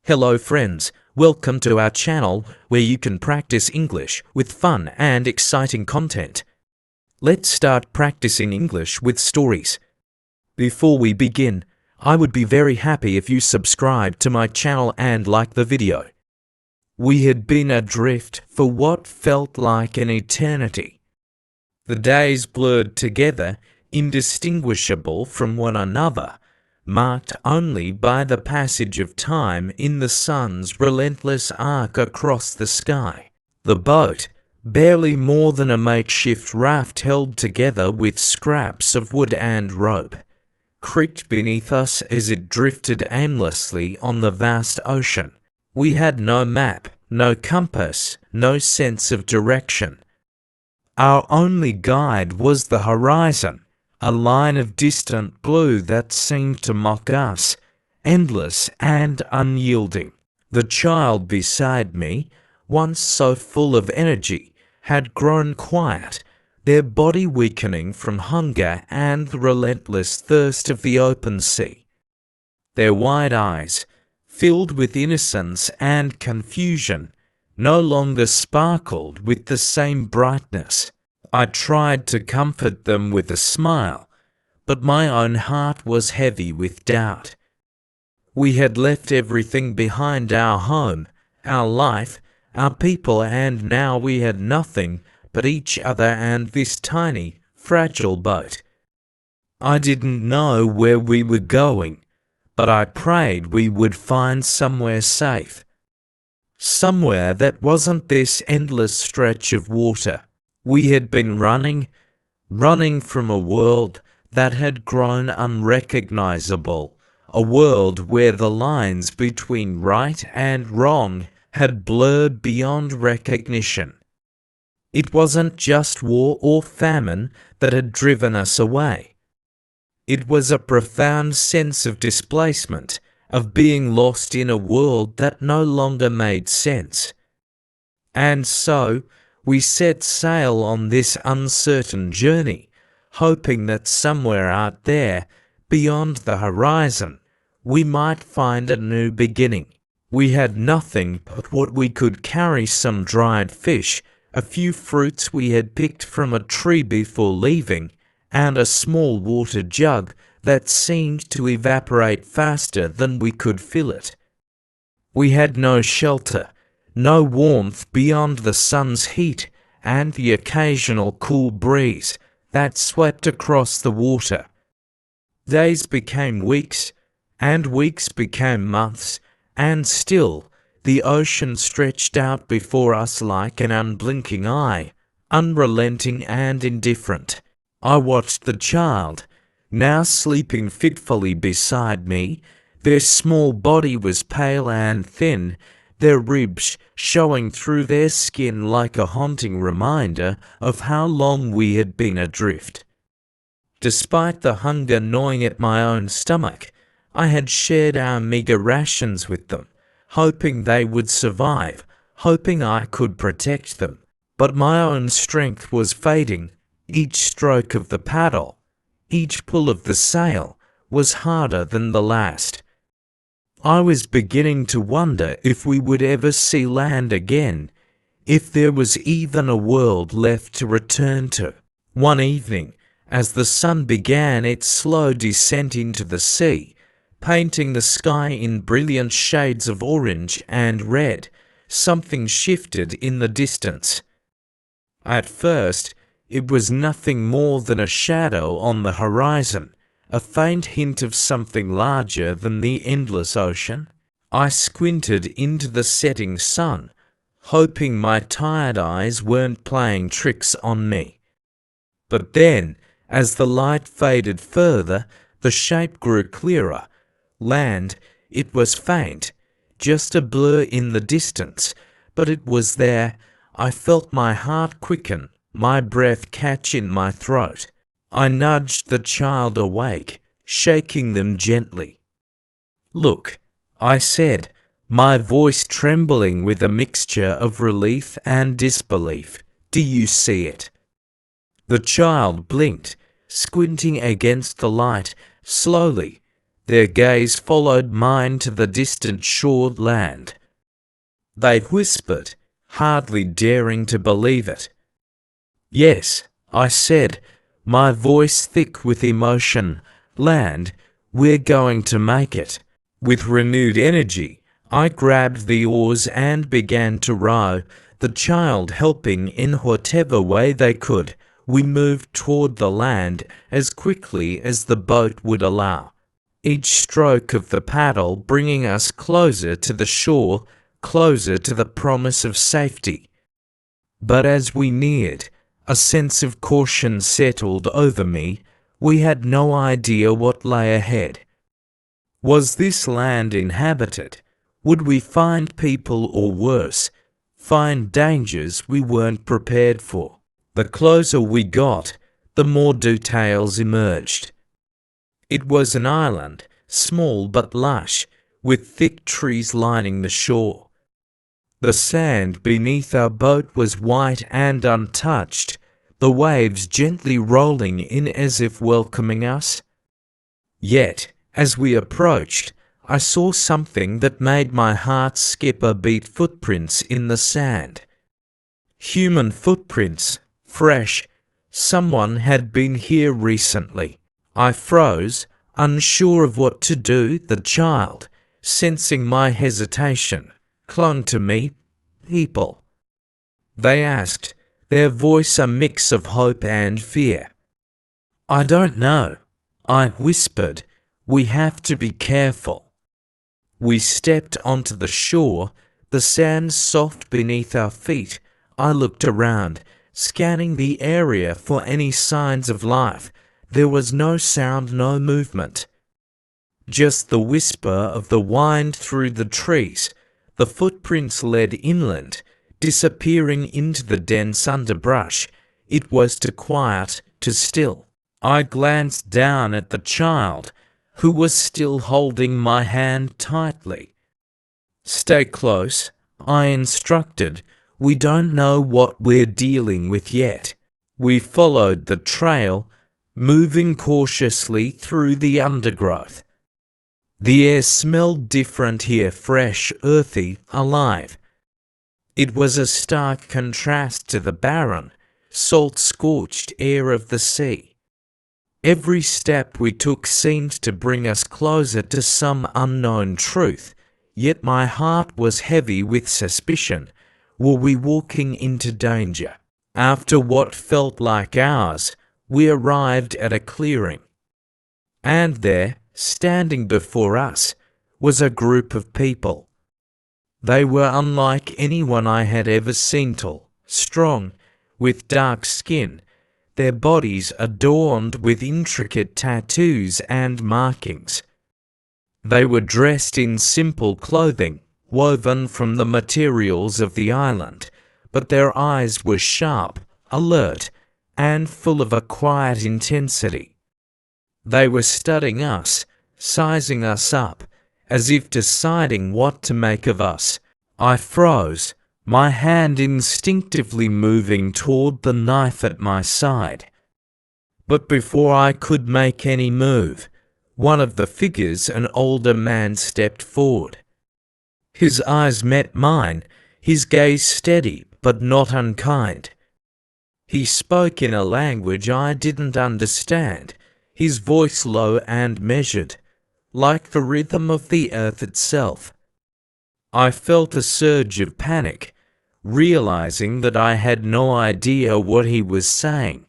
Hello friends, welcome to our channel where you can practice English with fun and exciting content. Let's start practicing English with stories. Before we begin, I would be very happy if you subscribe to my channel and like the video. We had been adrift for what felt like an eternity. The days blurred together, indistinguishable from one another, marked only by the passage of time in the sun's relentless arc across the sky. The boat, barely more than a makeshift raft held together with scraps of wood and rope, creaked beneath us as it drifted aimlessly on the vast ocean. We had no map, no compass, no sense of direction. Our only guide was the horizon, a line of distant blue that seemed to mock us, endless and unyielding. The child beside me, once so full of energy, had grown quiet, their body weakening from hunger and the relentless thirst of the open sea. Their wide eyes, filled with innocence and confusion, no longer sparkled with the same brightness. I tried to comfort them with a smile, but my own heart was heavy with doubt. We had left everything behind: our home, our life, our people, and now we had nothing but each other and this tiny, fragile boat. I didn't know where we were going, but I prayed we would find somewhere safe. Somewhere that wasn't this endless stretch of water. We had been running from a world that had grown unrecognizable, a world where the lines between right and wrong had blurred beyond recognition. It wasn't just war or famine that had driven us away. It was a profound sense of displacement, of being lost in a world that no longer made sense. And so, we set sail on this uncertain journey, hoping that somewhere out there, beyond the horizon, we might find a new beginning. We had nothing but what we could carry: some dried fish, a few fruits we had picked from a tree before leaving, and a small water jug that seemed to evaporate faster than we could fill it. We had no shelter, no warmth beyond the sun's heat and the occasional cool breeze that swept across the water. Days became weeks, and weeks became months, and still the ocean stretched out before us like an unblinking eye, unrelenting and indifferent. I watched the child, now sleeping fitfully beside me. Their small body was pale and thin, their ribs showing through their skin like a haunting reminder of how long we had been adrift. Despite the hunger gnawing at my own stomach, I had shared our meager rations with them, hoping they would survive, hoping I could protect them. But my own strength was fading. Each stroke of the paddle, each pull of the sail, was harder than the last. I was beginning to wonder if we would ever see land again, if there was even a world left to return to. One evening, as the sun began its slow descent into the sea, painting the sky in brilliant shades of orange and red, something shifted in the distance. At first, it was nothing more than a shadow on the horizon, a faint hint of something larger than the endless ocean. I squinted into the setting sun, hoping my tired eyes weren't playing tricks on me. But then, as the light faded further, the shape grew clearer. Land, it was faint, just a blur in the distance, but it was there. I felt my heart quicken, my breath catch in my throat. I nudged the child awake, shaking them gently. "Look," I said, my voice trembling with a mixture of relief and disbelief. "Do you see it?" The child blinked, squinting against the light. Slowly, Their gaze followed mine to the distant shore land. They whispered, hardly daring to believe it. "Yes," I said, my voice thick with emotion. "Land, we're going to make it." With renewed energy, I grabbed the oars and began to row, the child helping in whatever way they could. We moved toward the land as quickly as the boat would allow, each stroke of the paddle bringing us closer to the shore, closer to the promise of safety. But as we neared, a sense of caution settled over me. We had no idea what lay ahead. Was this land inhabited? Would we find people, or worse, find dangers we weren't prepared for? The closer we got, the more details emerged. It was an island, small but lush, with thick trees lining the shore. The sand beneath our boat was white and untouched, the waves gently rolling in as if welcoming us. Yet, as we approached, I saw something that made my heart skip a beat. Footprints in the sand. Human footprints, fresh. Someone had been here recently. I froze, unsure of what to do. The child, sensing my hesitation, clung to me. "People?" they asked, their voice a mix of hope and fear. "I don't know," I whispered. "We have to be careful." We stepped onto the shore, the sand soft beneath our feet. I looked around, scanning the area for any signs of life. There was no sound, no movement. Just the whisper of the wind through the trees. The footprints led inland, disappearing into the dense underbrush. It was too quiet, too still. I glanced down at the child, who was still holding my hand tightly. "Stay close," I instructed. "We don't know what we're dealing with yet." We followed the trail, moving cautiously through the undergrowth. The air smelled different here, fresh, earthy, alive. It was a stark contrast to the barren, salt-scorched air of the sea. Every step we took seemed to bring us closer to some unknown truth, yet my heart was heavy with suspicion. Were we walking into danger? After what felt like hours, we arrived at a clearing. And there, standing before us, was a group of people. They were unlike anyone I had ever seen, tall, strong, with dark skin, their bodies adorned with intricate tattoos and markings. They were dressed in simple clothing, woven from the materials of the island, but their eyes were sharp, alert, and full of a quiet intensity. They were studying us, sizing us up, as if deciding what to make of us. I froze, my hand instinctively moving toward the knife at my side. But before I could make any move, one of the figures, an older man, stepped forward. His eyes met mine, his gaze steady but not unkind. He spoke in a language I didn't understand, his voice low and measured, like the rhythm of the earth itself. I felt a surge of panic, realizing that I had no idea what he was saying.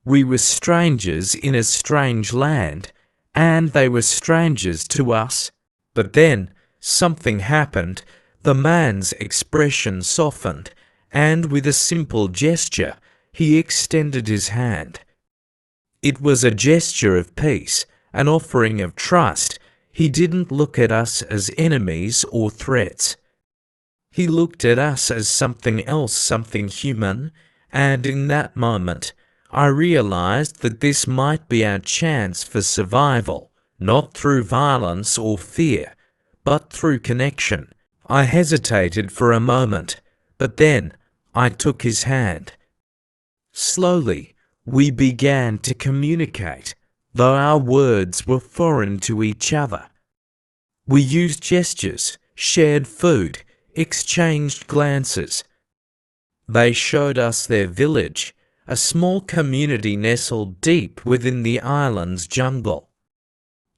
We were strangers in a strange land, and they were strangers to us. But then something happened. The man's expression softened, and with a simple gesture, he extended his hand. It was a gesture of peace, an offering of trust. He didn't look at us as enemies or threats. He looked at us as something else, something human, and in that moment, I realized that this might be our chance for survival, not through violence or fear, but through connection. I hesitated for a moment, but then I took his hand. Slowly, we began to communicate. though our words were foreign to each other. We used gestures, shared food, exchanged glances. They showed us their village, a small community nestled deep within the island's jungle.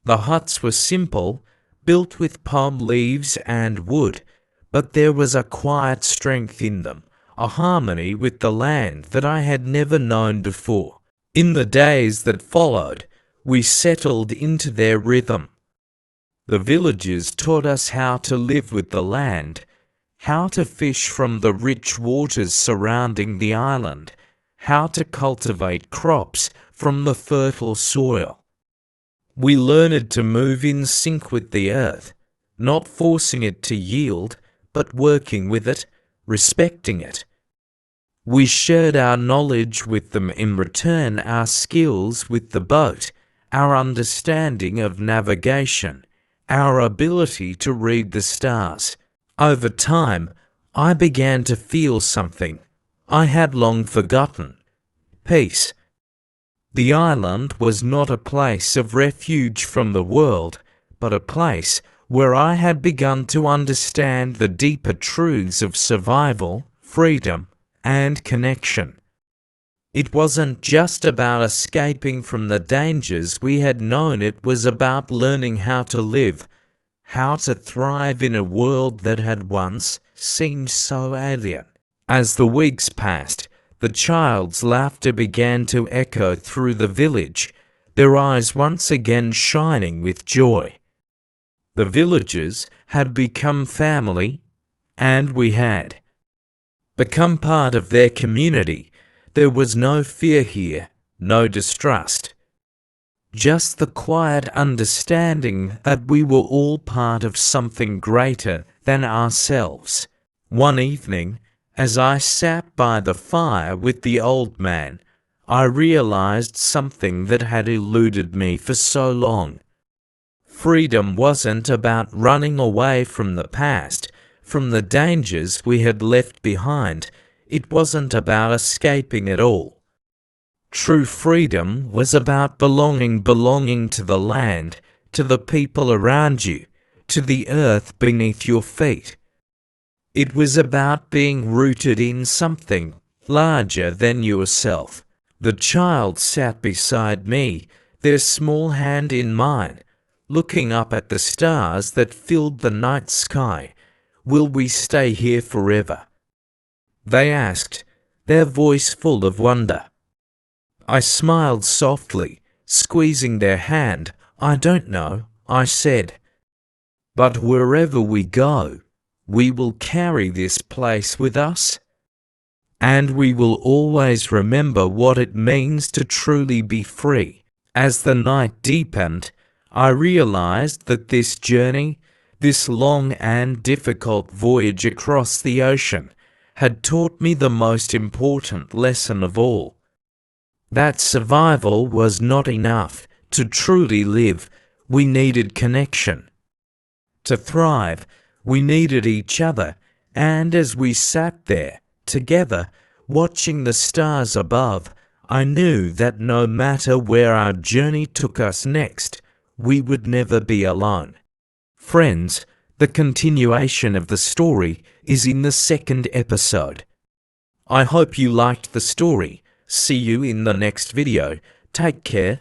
The huts were simple, built with palm leaves and wood, but there was a quiet strength in them, a harmony with the land that I had never known before. In the days that followed, we settled into their rhythm. The villagers taught us how to live with the land, how to fish from the rich waters surrounding the island, how to cultivate crops from the fertile soil. We learned to move in sync with the earth, not forcing it to yield, but working with it, respecting it. We shared our knowledge with them, in return our skills with the boat, our understanding of navigation, our ability to read the stars. Over time, I began to feel something I had long forgotten: peace. The island was not a place of refuge from the world, but a place where I had begun to understand the deeper truths of survival, freedom, and connection. It wasn't just about escaping from the dangers we had known, it was about learning how to live, how to thrive in a world that had once seemed so alien. As the weeks passed, the child's laughter began to echo through the village, their eyes once again shining with joy. The villagers had become family, and we had become part of their community. There was no fear here, no distrust. Just the quiet understanding that we were all part of something greater than ourselves. One evening, as I sat by the fire with the old man, I realized something that had eluded me for so long. Freedom wasn't about running away from the past, from the dangers we had left behind. It wasn't about escaping at all. True freedom was about belonging to the land, to the people around you, to the earth beneath your feet. It was about being rooted in something larger than yourself. The child sat beside me, their small hand in mine, looking up at the stars that filled the night sky. "Will we stay here forever?" they asked, their voice full of wonder. I smiled softly, squeezing their hand. "I don't know," I said. "But wherever we go, we will carry this place with us, and we will always remember what it means to truly be free." As the night deepened, I realized that this journey, this long and difficult voyage across the ocean, had taught me the most important lesson of all: that survival was not enough. To truly live, we needed connection. To thrive, we needed each other, and as we sat there, together, watching the stars above, I knew that no matter where our journey took us next, we would never be alone. Friends, the continuation of the story is in the second episode. I hope you liked the story. See you in the next video. Take care.